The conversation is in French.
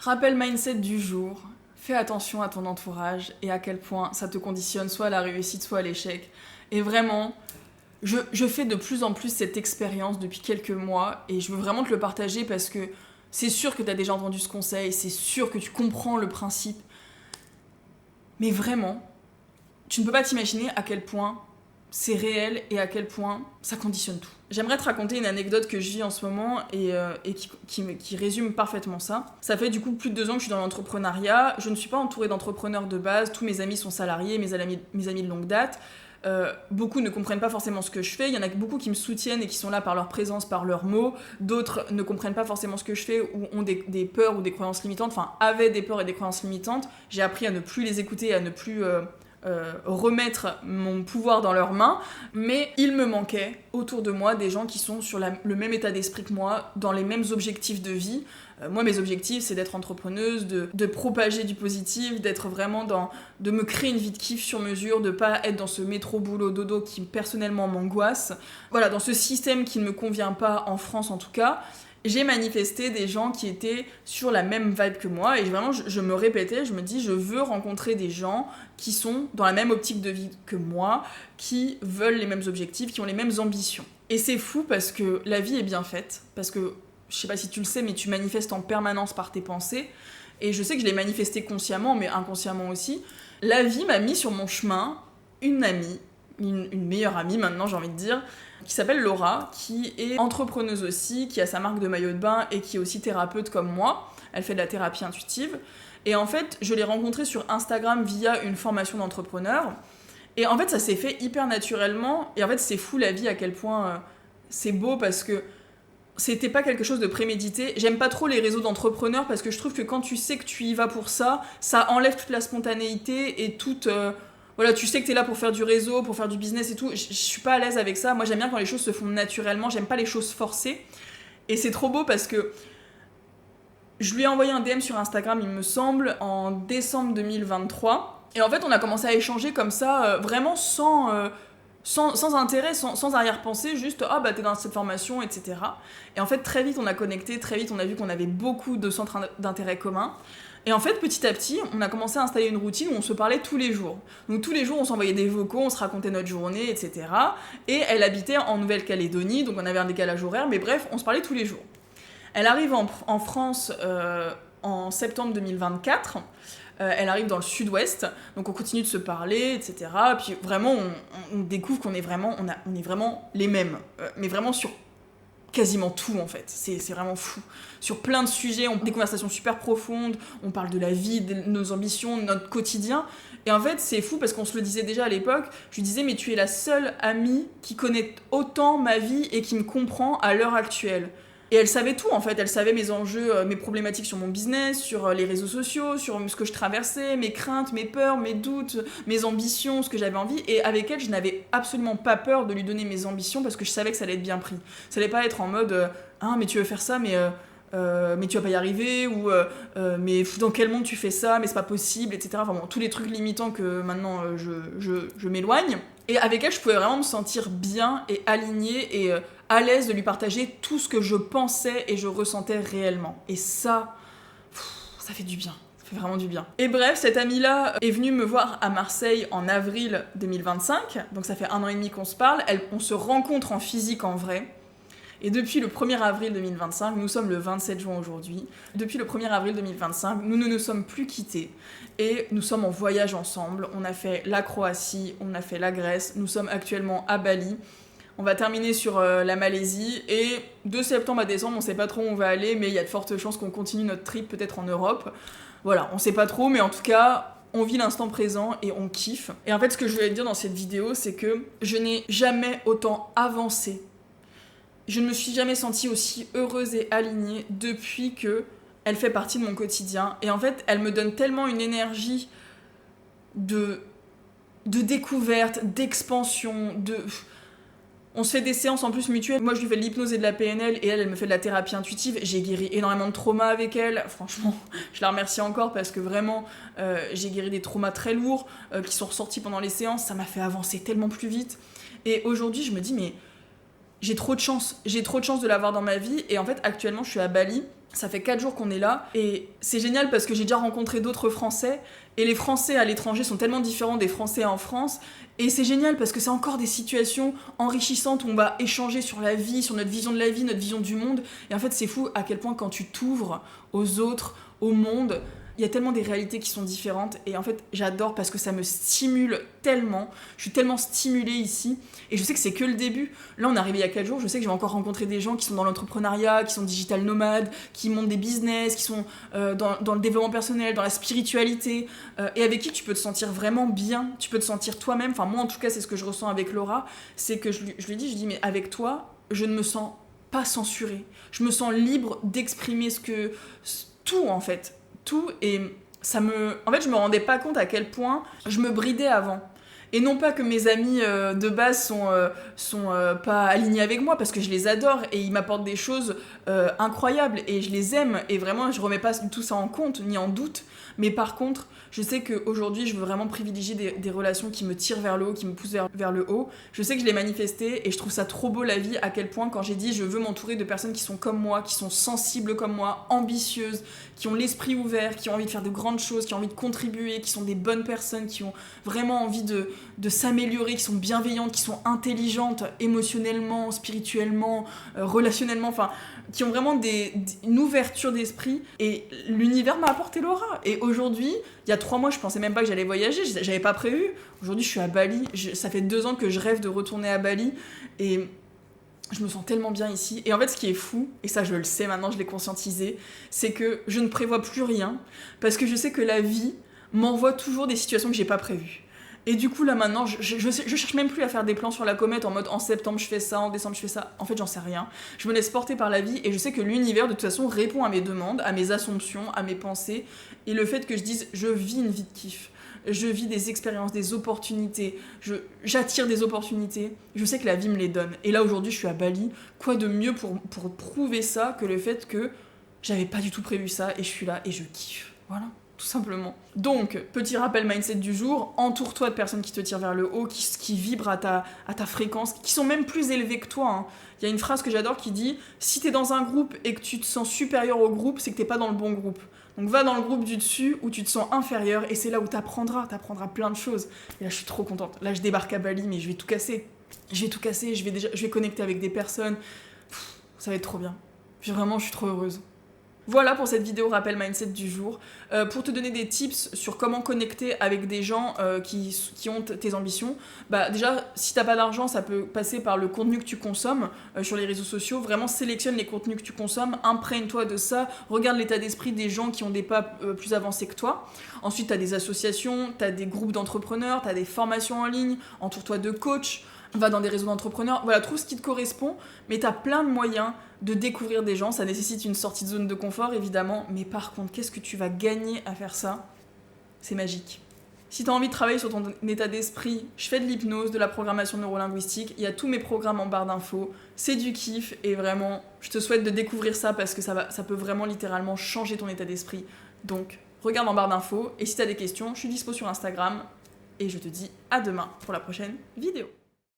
Rappel mindset du jour, fais attention à ton entourage et à quel point ça te conditionne soit à la réussite, soit à l'échec. Et vraiment, je fais de plus en plus cette expérience depuis quelques mois et je veux vraiment te le partager parce que c'est sûr que tu as déjà entendu ce conseil, c'est sûr que tu comprends le principe. Mais vraiment, tu ne peux pas t'imaginer à quel point c'est réel et à quel point ça conditionne tout. J'aimerais te raconter une anecdote que je vis en ce moment et qui résume parfaitement ça. Ça fait du coup plus de 2 ans que je suis dans l'entrepreneuriat. Je ne suis pas entourée d'entrepreneurs de base. Tous mes amis sont salariés, mes amis de longue date. Beaucoup ne comprennent pas forcément ce que je fais. Il y en a beaucoup qui me soutiennent et qui sont là par leur présence, par leurs mots. D'autres ne comprennent pas forcément ce que je fais ou ont des peurs ou des croyances limitantes. Enfin, avaient des peurs et des croyances limitantes. J'ai appris à ne plus les écouter, à ne plus... remettre mon pouvoir dans leurs mains, mais il me manquait autour de moi des gens qui sont sur le même état d'esprit que moi, dans les mêmes objectifs de vie. Moi, mes objectifs, c'est d'être entrepreneuse, de propager du positif, d'être vraiment de me créer une vie de kiff sur mesure, de pas être dans ce métro boulot dodo qui personnellement m'angoisse. Voilà, dans ce système qui ne me convient pas en France en tout cas. J'ai manifesté des gens qui étaient sur la même vibe que moi et vraiment je me répétais, je me dis je veux rencontrer des gens qui sont dans la même optique de vie que moi, qui veulent les mêmes objectifs, qui ont les mêmes ambitions. Et c'est fou parce que la vie est bien faite, parce que je sais pas si tu le sais mais tu manifestes en permanence par tes pensées et je sais que je l'ai manifesté consciemment mais inconsciemment aussi. La vie m'a mis sur mon chemin une amie, une meilleure amie maintenant j'ai envie de dire, qui s'appelle Laura, qui est entrepreneuse aussi, qui a sa marque de maillot de bain et qui est aussi thérapeute comme moi. Elle fait de la thérapie intuitive. Et en fait, je l'ai rencontrée sur Instagram via une formation d'entrepreneur. Et en fait, ça s'est fait hyper naturellement. Et en fait, c'est fou la vie à quel point c'est beau parce que c'était pas quelque chose de prémédité. J'aime pas trop les réseaux d'entrepreneurs parce que je trouve que quand tu sais que tu y vas pour ça, ça enlève toute la spontanéité et toute... voilà, tu sais que t'es là pour faire du réseau, pour faire du business et tout. Je suis pas à l'aise avec ça. Moi, j'aime bien quand les choses se font naturellement. J'aime pas les choses forcées. Et c'est trop beau parce que je lui ai envoyé un DM sur Instagram, il me semble, en décembre 2023. Et en fait, on a commencé à échanger comme ça, vraiment sans intérêt, sans arrière-pensée, juste « Ah, bah t'es dans cette formation, etc. » Et en fait, très vite, on a connecté, très vite, on a vu qu'on avait beaucoup de centres d'intérêt communs. Et en fait, petit à petit, on a commencé à installer une routine où on se parlait tous les jours. Donc tous les jours, on s'envoyait des vocaux, on se racontait notre journée, etc. Et elle habitait en Nouvelle-Calédonie, donc on avait un décalage horaire, mais bref, on se parlait tous les jours. Elle arrive en France en septembre 2024. Elle arrive dans le sud-ouest, donc on continue de se parler, etc. Puis vraiment, on découvre qu'on est vraiment, on est vraiment les mêmes, mais vraiment sur quasiment tout en fait, c'est vraiment fou. Sur plein de sujets, on a des conversations super profondes, on parle de la vie, de nos ambitions, de notre quotidien. Et en fait, c'est fou parce qu'on se le disait déjà à l'époque, je lui disais mais tu es la seule amie qui connaît autant ma vie et qui me comprend à l'heure actuelle. Et elle savait tout en fait, elle savait mes enjeux, mes problématiques sur mon business, sur les réseaux sociaux, sur ce que je traversais, mes craintes, mes peurs, mes doutes, mes ambitions, ce que j'avais envie. Et avec elle, je n'avais absolument pas peur de lui donner mes ambitions parce que je savais que ça allait être bien pris. Ça allait pas être en mode ah mais tu veux faire ça mais tu vas pas y arriver ou mais dans quel monde tu fais ça mais c'est pas possible, etc. Enfin bon, tous les trucs limitants que maintenant je m'éloigne. Et avec elle, je pouvais vraiment me sentir bien et alignée et à l'aise de lui partager tout ce que je pensais et je ressentais réellement. Et ça fait du bien. Ça fait vraiment du bien. Et bref, cette amie-là est venue me voir à Marseille en avril 2025. Donc ça fait 1 an et demi qu'on se parle. On se rencontre en physique en vrai. Et depuis le 1er avril 2025, nous sommes le 27 juin aujourd'hui, depuis le 1er avril 2025, nous ne nous sommes plus quittés et nous sommes en voyage ensemble. On a fait la Croatie, on a fait la Grèce, nous sommes actuellement à Bali. On va terminer sur la Malaisie et de septembre à décembre, on sait pas trop où on va aller, mais il y a de fortes chances qu'on continue notre trip peut-être en Europe. Voilà, on sait pas trop, mais en tout cas, on vit l'instant présent et on kiffe. Et en fait, ce que je voulais te dire dans cette vidéo, c'est que je n'ai jamais autant avancé. Je ne me suis jamais sentie aussi heureuse et alignée depuis que elle fait partie de mon quotidien. Et en fait, elle me donne tellement une énergie de découverte, d'expansion, On se fait des séances en plus mutuelles. Moi, je lui fais de l'hypnose et de la PNL et elle me fait de la thérapie intuitive. J'ai guéri énormément de traumas avec elle. Franchement, je la remercie encore parce que vraiment, j'ai guéri des traumas très lourds qui sont ressortis pendant les séances. Ça m'a fait avancer tellement plus vite. Et aujourd'hui, je me dis, mais j'ai trop de chance de l'avoir dans ma vie. Et en fait, actuellement, je suis à Bali. Ça fait 4 jours qu'on est là et c'est génial parce que j'ai déjà rencontré d'autres Français et les Français à l'étranger sont tellement différents des Français en France et c'est génial parce que c'est encore des situations enrichissantes où on va échanger sur la vie, sur notre vision de la vie, notre vision du monde et en fait c'est fou à quel point quand tu t'ouvres aux autres, au monde, il y a tellement des réalités qui sont différentes et en fait j'adore parce que ça me stimule tellement, je suis tellement stimulée ici et je sais que c'est que le début. Là on est arrivé il y a 4 jours, je sais que je vais encore rencontrer des gens qui sont dans l'entrepreneuriat, qui sont digital nomades, qui montent des business, qui sont dans le développement personnel, dans la spiritualité et avec qui tu peux te sentir vraiment bien, tu peux te sentir toi-même, enfin moi en tout cas c'est ce que je ressens avec Laura, c'est que je lui dis mais avec toi je ne me sens pas censurée, je me sens libre d'exprimer tout en fait. Tout et en fait je me rendais pas compte à quel point je me bridais avant et non pas que mes amis de base sont pas alignés avec moi parce que je les adore et ils m'apportent des choses incroyables et je les aime et vraiment je remets pas tout ça en compte ni en doute mais par contre je sais qu'aujourd'hui je veux vraiment privilégier des relations qui me tirent vers le haut, qui me poussent vers le haut. Je sais que je l'ai manifesté et je trouve ça trop beau la vie à quel point quand j'ai dit je veux m'entourer de personnes qui sont comme moi, qui sont sensibles comme moi, ambitieuses, qui ont l'esprit ouvert, qui ont envie de faire de grandes choses, qui ont envie de contribuer, qui sont des bonnes personnes, qui ont vraiment envie de s'améliorer, qui sont bienveillantes, qui sont intelligentes émotionnellement, spirituellement, relationnellement, enfin qui ont vraiment une ouverture d'esprit et l'univers m'a apporté Laura et aujourd'hui il y a 3 mois je pensais même pas que j'allais voyager, j'avais pas prévu. Aujourd'hui je suis à Bali, ça fait 2 ans que je rêve de retourner à Bali et je me sens tellement bien ici. Et en fait, ce qui est fou, et ça je le sais maintenant, je l'ai conscientisé, c'est que je ne prévois plus rien parce que je sais que la vie m'envoie toujours des situations que j'ai pas prévues. Et du coup, là maintenant, je cherche même plus à faire des plans sur la comète en mode en septembre je fais ça, en décembre je fais ça. En fait, j'en sais rien. Je me laisse porter par la vie et je sais que l'univers, de toute façon, répond à mes demandes, à mes assumptions, à mes pensées. Et le fait que je dise je vis une vie de kiff, je vis des expériences, des opportunités, j'attire des opportunités, je sais que la vie me les donne. Et là, aujourd'hui, je suis à Bali. Quoi de mieux pour prouver ça que le fait que j'avais pas du tout prévu ça et je suis là et je kiffe. Voilà. Tout simplement. Donc, petit rappel mindset du jour, entoure-toi de personnes qui te tirent vers le haut, qui vibrent à ta fréquence, qui sont même plus élevées que toi. Hein. Il y a une phrase que j'adore qui dit « Si t'es dans un groupe et que tu te sens supérieur au groupe, c'est que t'es pas dans le bon groupe. Donc va dans le groupe du dessus où tu te sens inférieur et c'est là où t'apprendras plein de choses. » Et là, je suis trop contente. Là, je débarque à Bali, mais je vais tout casser. Je vais connecter avec des personnes. Ça va être trop bien. Puis vraiment, je suis trop heureuse. Voilà pour cette vidéo rappel mindset du jour. Pour te donner des tips sur comment connecter avec des gens qui ont tes ambitions, bah déjà, si t'as pas d'argent, ça peut passer par le contenu que tu consommes sur les réseaux sociaux. Vraiment, sélectionne les contenus que tu consommes, imprègne-toi de ça, regarde l'état d'esprit des gens qui ont des pas plus avancés que toi. Ensuite, t'as des associations, t'as des groupes d'entrepreneurs, t'as des formations en ligne, entoure-toi de coachs. Va dans des réseaux d'entrepreneurs, voilà, trouve ce qui te correspond, mais t'as plein de moyens de découvrir des gens, ça nécessite une sortie de zone de confort évidemment, mais par contre, qu'est-ce que tu vas gagner à faire ça ? C'est magique. Si t'as envie de travailler sur ton état d'esprit, je fais de l'hypnose, de la programmation neurolinguistique, il y a tous mes programmes en barre d'infos, c'est du kiff et vraiment, je te souhaite de découvrir ça parce que ça peut vraiment littéralement changer ton état d'esprit. Donc, regarde en barre d'infos et si t'as des questions, je suis dispo sur Instagram et je te dis à demain pour la prochaine vidéo.